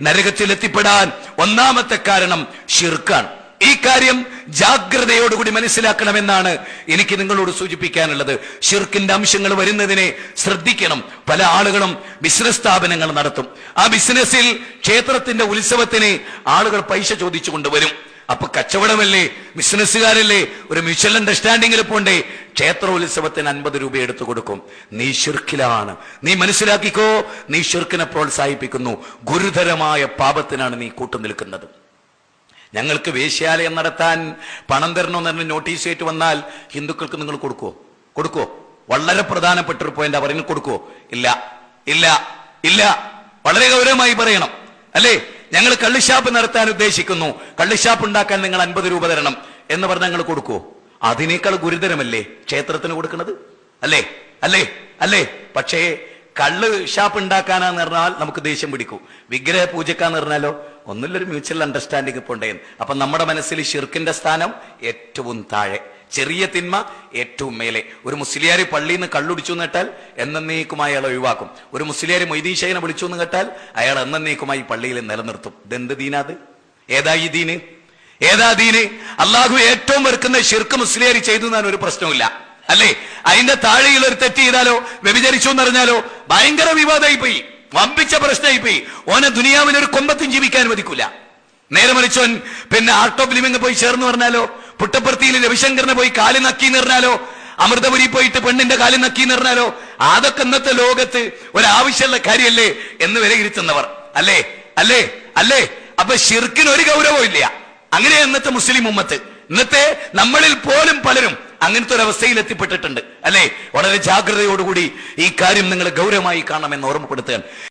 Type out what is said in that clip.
നരകത്തിൽ എത്തിപ്പെടാൻ ഒന്നാമത്തെ കാരണം ശിർക്കാണ്. ഈ കാര്യം ജാഗ്രതയോടുകൂടി മനസ്സിലാക്കണമെന്നാണ് എനിക്ക് നിങ്ങളോട് സൂചിപ്പിക്കാനുള്ളത്. ശിർക്കിന്റെ അംശങ്ങൾ വരുന്നതിനെ ശ്രദ്ധിക്കണം. പല ആളുകളും ബിസിനസ് സ്ഥാപനങ്ങൾ നടത്തും. ആ ബിസിനസ്സിൽ ക്ഷേത്രത്തിന്റെ ഉത്സവത്തിന് ആളുകൾ പൈസ ചോദിച്ചു കൊണ്ടുവരും. അപ്പൊ കച്ചവടമല്ലേ, ബിസിനസ്സുകാരല്ലേ, ഒരു മ്യൂച്വൽ അണ്ടർസ്റ്റാൻഡിംഗിൽ പോണ്ടേ. ക്ഷേത്ര ഉത്സവത്തിന് 50 രൂപ എടുത്തു കൊടുക്കും. നീ ശിർക്കിലാണ്. നീ മനസ്സിലാക്കിക്കോ, നീ ശിർക്കിനെ പ്രോത്സാഹിപ്പിക്കുന്നു. ഗുരുതരമായ പാപത്തിനാണ് നീ കൂട്ടുനിൽക്കുന്നത്. ഞങ്ങൾക്ക് വേശ്യാലയം നടത്താൻ പണം തരണമെന്ന് പറഞ്ഞ് നോട്ടീസ് ആയിട്ട് വന്നാൽ ഹിന്ദുക്കൾക്ക് നിങ്ങൾ കൊടുക്കുവോ? വളരെ പ്രധാനപ്പെട്ട ഒരു പോയിന്റ് പറയുന്നത് കൊടുക്കുവോ? ഇല്ല ഇല്ല ഇല്ല. വളരെ ഗൗരവമായി പറയണം അല്ലേ. ഞങ്ങൾ കള്ളിഷാപ്പ് നടത്താൻ ഉദ്ദേശിക്കുന്നു, കള്ളിഷാപ്പ് ഉണ്ടാക്കാൻ നിങ്ങൾ 50 രൂപ തരണം എന്ന് പറഞ്ഞാൽ ഞങ്ങൾ കൊടുക്കുവോ? അതിനേക്കാൾ ഗുരുതരമല്ലേ ക്ഷേത്രത്തിന് കൊടുക്കുന്നത്? അല്ലേ അല്ലേ അല്ലേ? പക്ഷേ കള്ള് ഷാപ്പ് ഉണ്ടാക്കാനാന്ന് പറഞ്ഞാൽ നമുക്ക് ദേഷ്യം പിടിക്കൂ. വിഗ്രഹ പൂജക്കാന്ന് പറഞ്ഞാലോ ഒന്നുമില്ലൊരു മ്യൂച്വൽ അണ്ടർസ്റ്റാൻഡിംഗ് പോണ്ടേന്ന്. അപ്പൊ നമ്മുടെ മനസ്സിൽ ഷിർക്കിന്റെ സ്ഥാനം ഏറ്റവും താഴെ, ചെറിയ തിന്മ ഏറ്റവും മേലെ. ഒരു മുസ്ലിയാരി പള്ളിയിൽ നിന്ന് കള്ളുടിച്ചു എന്ന് കേട്ടാൽ എന്നേക്കുമായി അയാൾ ഒഴിവാക്കും. ഒരു മുസ്ലിയാരി മൊയ്തീൻ ഷൈനെ വിളിച്ചു എന്ന് കേട്ടാൽ അയാൾ എന്നേക്കുമായി പള്ളിയിൽ നിലനിർത്തും. ഇതെന്ത് ദീനാത്? ഏതാ ഈ ദീന്? ഏതാ ദീന്? അള്ളാഹു ഏറ്റവും വെറുക്കുന്ന ഷിർക്ക് മുസ്ലിയാരി ചെയ്തു എന്നാണ് ഒരു പ്രശ്നമില്ല അല്ലേ. അതിന്റെ താഴെയുള്ള ഒരു തെറ്റ് ചെയ്താലോ, വ്യഭിചരിച്ചു എന്ന് പറഞ്ഞാലോ ഭയങ്കര വിവാദമായി പോയി, വമ്പിച്ച പ്രശ്നമായി പോയി. ഓനെ ദുനിയാവിൽ ഒരു കൊമ്പത്തും ജീവിക്കാൻ അനുവദിക്കൂല. നേരെ മറിച്ചോൻ പിന്നെ ആർട്ട് ഓഫ് ലിവിംഗ് പോയി ചേർന്ന് പറഞ്ഞാലോ, പുട്ടപ്പുറത്തിയിൽ രവിശങ്കറിനെ പോയി കാലി നക്കി പറഞ്ഞാലോ, അമൃതപുരി പോയിട്ട് പെണ്ണിന്റെ കാലി നക്കി പറഞ്ഞാലോ, അതൊക്കെ ഇന്നത്തെ ലോകത്ത് ഒരാവശ്യമുള്ള കാര്യമല്ലേ എന്ന് വിലയിരുത്തുന്നവർ അല്ലേ അല്ലേ അല്ലേ. അപ്പൊ ഷിർക്കിന് ഒരു ഗൗരവവും ഇല്ല. അങ്ങനെ ഇന്നത്തെ മുസ്ലിം ഉമ്മത്ത്, ഇന്നത്തെ നമ്മളിൽ പോലും പലരും അങ്ങനത്തെ ഒരു അവസ്ഥയിൽ എത്തിപ്പെട്ടിട്ടുണ്ട് അല്ലേ. വളരെ ജാഗ്രതയോടുകൂടി ഈ കാര്യം നിങ്ങൾ ഗൗരവമായി കാണണമെന്ന് ഓർമ്മപ്പെടുത്തുകയാണ്.